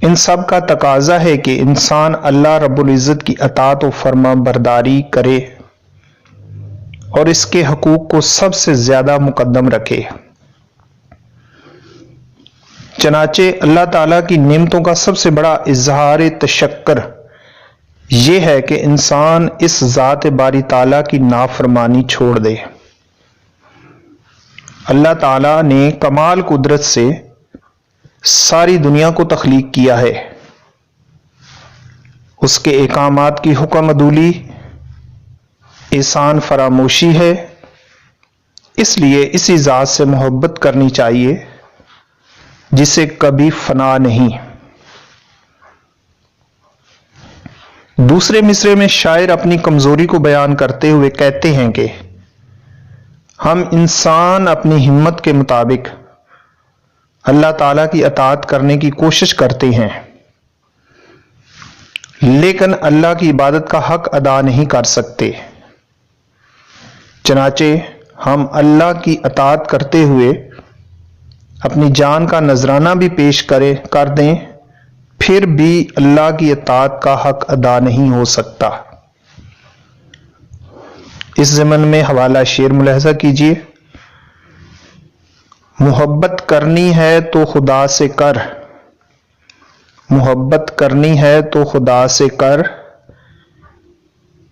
ان سب کا تقاضا ہے کہ انسان اللہ رب العزت کی اطاعت و فرما برداری کرے اور اس کے حقوق کو سب سے زیادہ مقدم رکھے۔ چنانچہ اللہ تعالیٰ کی نعمتوں کا سب سے بڑا اظہار تشکر یہ ہے کہ انسان اس ذات باری تعالیٰ کی نافرمانی چھوڑ دے۔ اللہ تعالیٰ نے کمال قدرت سے ساری دنیا کو تخلیق کیا ہے۔ اس کے احکامات کی حکم عدولی احسان فراموشی ہے، اس لیے اسی ذات سے محبت کرنی چاہیے جسے کبھی فنا نہیں۔ دوسرے مصرعے میں شاعر اپنی کمزوری کو بیان کرتے ہوئے کہتے ہیں کہ ہم انسان اپنی ہمت کے مطابق اللہ تعالیٰ کی اطاعت کرنے کی کوشش کرتے ہیں، لیکن اللہ کی عبادت کا حق ادا نہیں کر سکتے۔ چنانچہ ہم اللہ کی اطاعت کرتے ہوئے اپنی جان کا نذرانہ بھی پیش کر دیں، پھر بھی اللہ کی اطاعت کا حق ادا نہیں ہو سکتا۔ اس ضمن میں حوالہ شعر ملاحظہ کیجیے: محبت کرنی ہے تو خدا سے کر، محبت کرنی ہے تو خدا سے کر،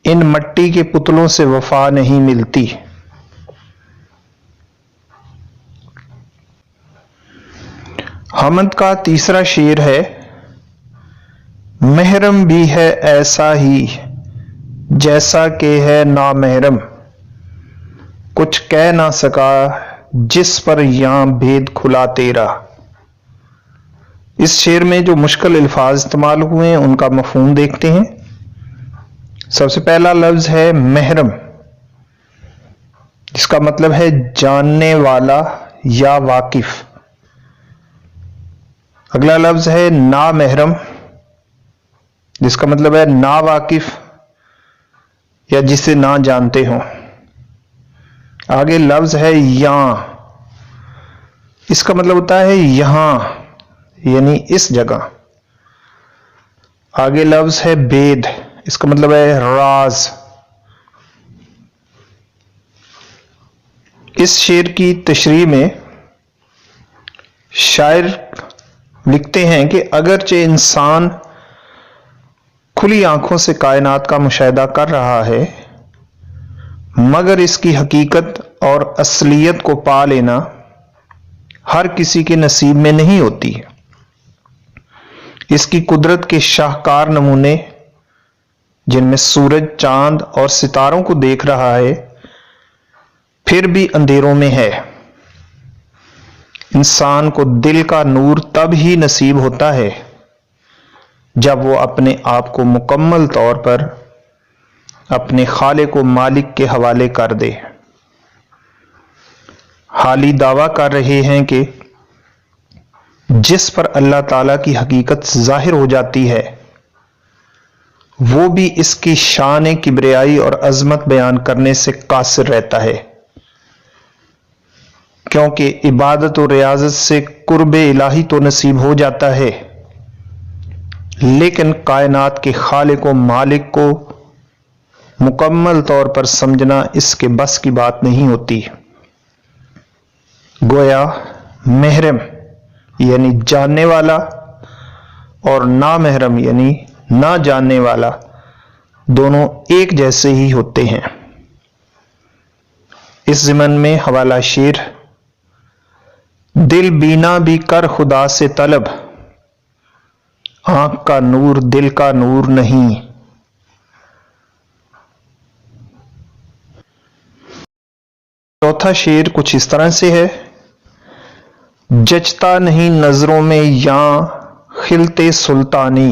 ان مٹی کے پتلوں سے وفا نہیں ملتی۔ حمد کا تیسرا شعر ہے: محرم بھی ہے ایسا ہی جیسا کہ ہے نامحرم، کچھ کہہ نہ سکا جس پر یہاں بھید کھلا تیرا۔ اس شعر میں جو مشکل الفاظ استعمال ہوئے ہیں ان کا مفہوم دیکھتے ہیں۔ سب سے پہلا لفظ ہے محرم، جس کا مطلب ہے جاننے والا یا واقف۔ اگلا لفظ ہے نامحرم، جس کا مطلب ہے نا واقف یا جسے نہ جانتے ہوں۔ آگے لفظ ہے یہاں، اس کا مطلب ہوتا ہے یہاں یعنی اس جگہ۔ آگے لفظ ہے بید، اس کا مطلب ہے راز۔ اس شعر کی تشریح میں شاعر لکھتے ہیں کہ اگرچہ انسان کھلی آنکھوں سے کائنات کا مشاہدہ کر رہا ہے، مگر اس کی حقیقت اور اصلیت کو پا لینا ہر کسی کے نصیب میں نہیں ہوتی ہے۔ اس کی قدرت کے شاہکار نمونے، جن میں سورج، چاند اور ستاروں کو دیکھ رہا ہے، پھر بھی اندھیروں میں ہے۔ انسان کو دل کا نور تب ہی نصیب ہوتا ہے جب وہ اپنے آپ کو مکمل طور پر اپنے خالق و مالک کے حوالے کر دے۔ حالی دعویٰ کر رہے ہیں کہ جس پر اللہ تعالیٰ کی حقیقت ظاہر ہو جاتی ہے، وہ بھی اس کی شان کبریائی اور عظمت بیان کرنے سے قاصر رہتا ہے، کیونکہ عبادت و ریاضت سے قرب الہی تو نصیب ہو جاتا ہے، لیکن کائنات کے خالق و مالک کو مکمل طور پر سمجھنا اس کے بس کی بات نہیں ہوتی۔ گویا محرم یعنی جاننے والا اور نامحرم یعنی نہ جاننے والا دونوں ایک جیسے ہی ہوتے ہیں۔ اس ضمن میں حوالہ شعر: دل بینا بھی کر خدا سے طلب، آنکھ کا نور دل کا نور نہیں۔ چوتھا شعر کچھ اس طرح سے ہے: جچتا نہیں نظروں میں یاں خلتے سلطانی،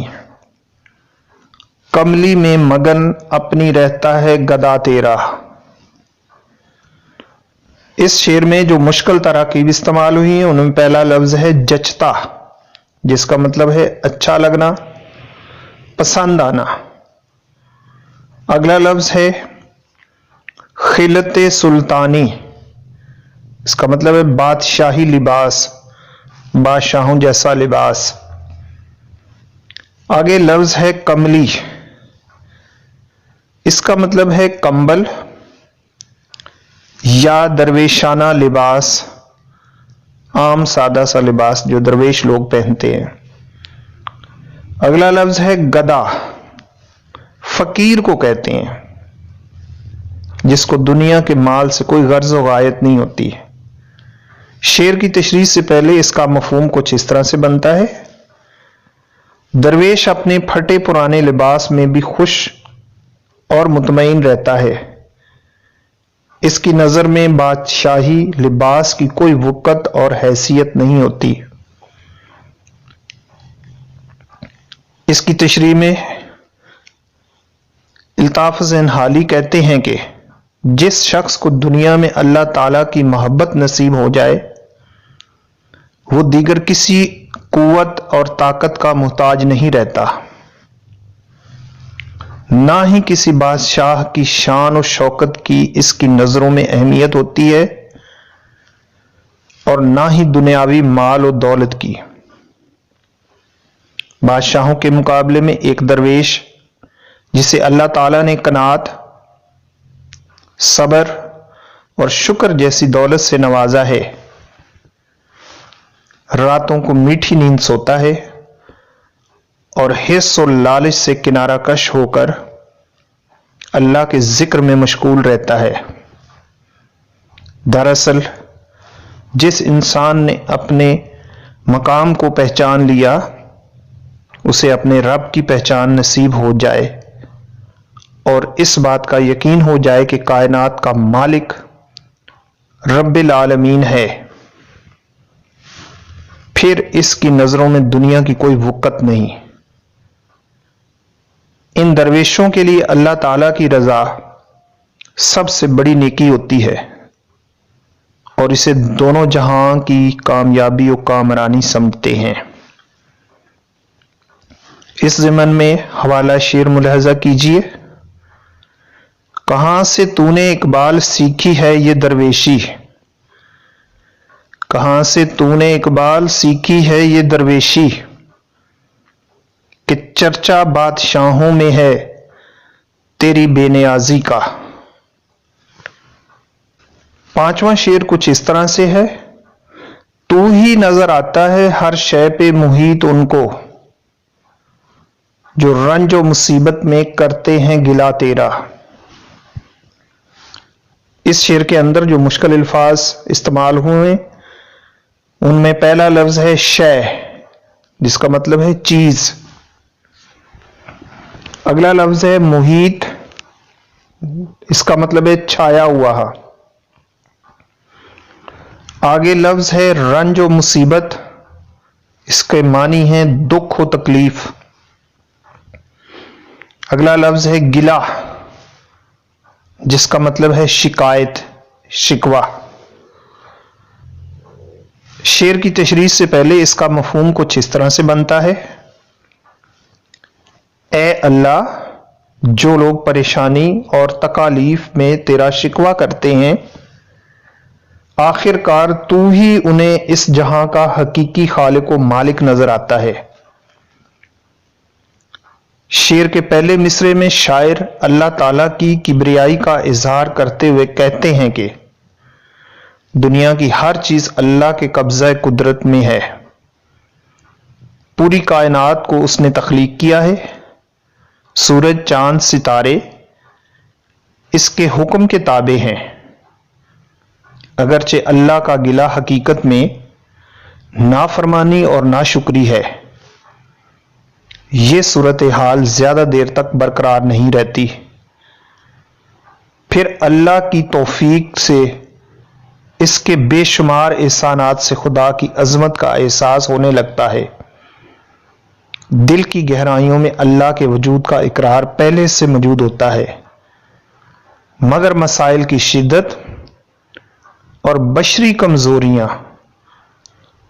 کملی میں مگن اپنی رہتا ہے گدا تیرا۔ اس شعر میں جو مشکل تراکیب استعمال ہوئی ہیں ان میں پہلا لفظ ہے جچتا، جس کا مطلب ہے اچھا لگنا، پسند آنا۔ اگلا لفظ ہے خلت سلطانی، اس کا مطلب ہے بادشاہی لباس، بادشاہوں جیسا لباس۔ آگے لفظ ہے کملی، اس کا مطلب ہے کمبل یا درویشانہ لباس، عام سادہ سا لباس جو درویش لوگ پہنتے ہیں۔ اگلا لفظ ہے گدا، فقیر کو کہتے ہیں جس کو دنیا کے مال سے کوئی غرض و غایت نہیں ہوتی۔ شعر کی تشریح سے پہلے اس کا مفہوم کچھ اس طرح سے بنتا ہے: درویش اپنے پھٹے پرانے لباس میں بھی خوش اور مطمئن رہتا ہے، اس کی نظر میں بادشاہی لباس کی کوئی وقت اور حیثیت نہیں ہوتی۔ اس کی تشریح میں الطاف حسین حالی کہتے ہیں کہ جس شخص کو دنیا میں اللہ تعالی کی محبت نصیب ہو جائے وہ دیگر کسی قوت اور طاقت کا محتاج نہیں رہتا، نہ ہی کسی بادشاہ کی شان و شوکت کی اس کی نظروں میں اہمیت ہوتی ہے اور نہ ہی دنیاوی مال و دولت کی۔ بادشاہوں کے مقابلے میں ایک درویش جسے اللہ تعالیٰ نے قناعت، صبر اور شکر جیسی دولت سے نوازا ہے، راتوں کو میٹھی نیند سوتا ہے اور حرص و لالچ سے کنارہ کش ہو کر اللہ کے ذکر میں مشغول رہتا ہے۔ دراصل جس انسان نے اپنے مقام کو پہچان لیا اسے اپنے رب کی پہچان نصیب ہو جائے اور اس بات کا یقین ہو جائے کہ کائنات کا مالک رب العالمین ہے، پھر اس کی نظروں میں دنیا کی کوئی وقت نہیں۔ ان درویشوں کے لیے اللہ تعالی کی رضا سب سے بڑی نیکی ہوتی ہے اور اسے دونوں جہاں کی کامیابی و کامرانی سمجھتے ہیں۔ اس ضمن میں حوالہ شعر ملاحظہ کیجیے: کہاں سے تو نے اقبال سیکھی ہے یہ درویشی، کہاں سے تو نے اقبال سیکھی ہے یہ درویشی، کہ چرچا بادشاہوں میں ہے تیری بے نیازی کا۔ پانچواں شعر کچھ اس طرح سے ہے: تو ہی نظر آتا ہے ہر شے پہ محیط ان کو، جو رنج و مصیبت میں کرتے ہیں گلہ تیرا۔ اس شعر کے اندر جو مشکل الفاظ استعمال ہوئے ان میں پہلا لفظ ہے شے، جس کا مطلب ہے چیز۔ اگلا لفظ ہے محیط، اس کا مطلب ہے چھایا ہوا۔ آگے لفظ ہے رنج و مصیبت، اس کے معنی ہے دکھ و تکلیف۔ اگلا لفظ ہے گلہ، جس کا مطلب ہے شکایت، شکوہ۔ شعر کی تشریح سے پہلے اس کا مفہوم کچھ اس طرح سے بنتا ہے: اے اللہ، جو لوگ پریشانی اور تکالیف میں تیرا شکوہ کرتے ہیں آخر کار تو ہی انہیں اس جہاں کا حقیقی خالق و مالک نظر آتا ہے۔ شعر کے پہلے مصرعے میں شاعر اللہ تعالیٰ کی کبریائی کا اظہار کرتے ہوئے کہتے ہیں کہ دنیا کی ہر چیز اللہ کے قبضہ قدرت میں ہے، پوری کائنات کو اس نے تخلیق کیا ہے، سورج، چاند، ستارے اس کے حکم کے تابع ہیں۔ اگرچہ اللہ کا گلہ حقیقت میں نافرمانی اور ناشکری ہے، یہ صورتحال زیادہ دیر تک برقرار نہیں رہتی، پھر اللہ کی توفیق سے اس کے بے شمار احسانات سے خدا کی عظمت کا احساس ہونے لگتا ہے۔ دل کی گہرائیوں میں اللہ کے وجود کا اقرار پہلے سے موجود ہوتا ہے، مگر مسائل کی شدت اور بشری کمزوریاں،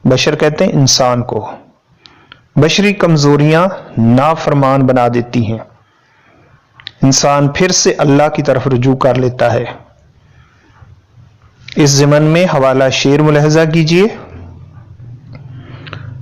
بشر کہتے ہیں انسان کو، بشری کمزوریاں نافرمان بنا دیتی ہیں، انسان پھر سے اللہ کی طرف رجوع کر لیتا ہے۔ اس ضمن میں حوالہ شعر ملاحظہ کیجیے: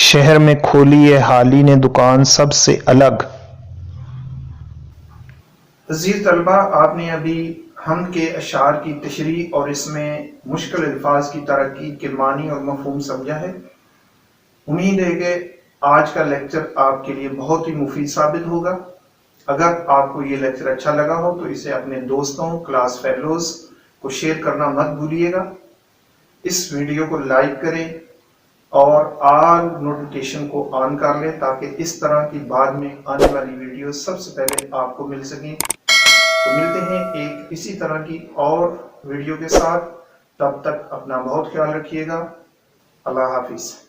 شہر میں کھولی ہے حالی نے دکان سب سے الگ۔ عزیز طلبہ، آپ نے ابھی حمد کے اشعار کی تشریح اور اس میں مشکل الفاظ کی ترکیب کے معنی اور مفہوم سمجھا ہے۔ امید ہے کہ آج کا لیکچر آپ کے لیے بہت ہی مفید ثابت ہوگا۔ اگر آپ کو یہ لیکچر اچھا لگا ہو تو اسے اپنے دوستوں، کلاس فیلوز کو شیئر کرنا مت بھولیے گا۔ اس ویڈیو کو لائک کریں اور آل نوٹیفیکیشن کو آن کر لیں تاکہ اس طرح کی بعد میں آنے والی ویڈیو سب سے پہلے آپ کو مل سکیں۔ تو ملتے ہیں ایک اسی طرح کی اور ویڈیو کے ساتھ، تب تک اپنا بہت خیال رکھیے گا۔ اللہ حافظ۔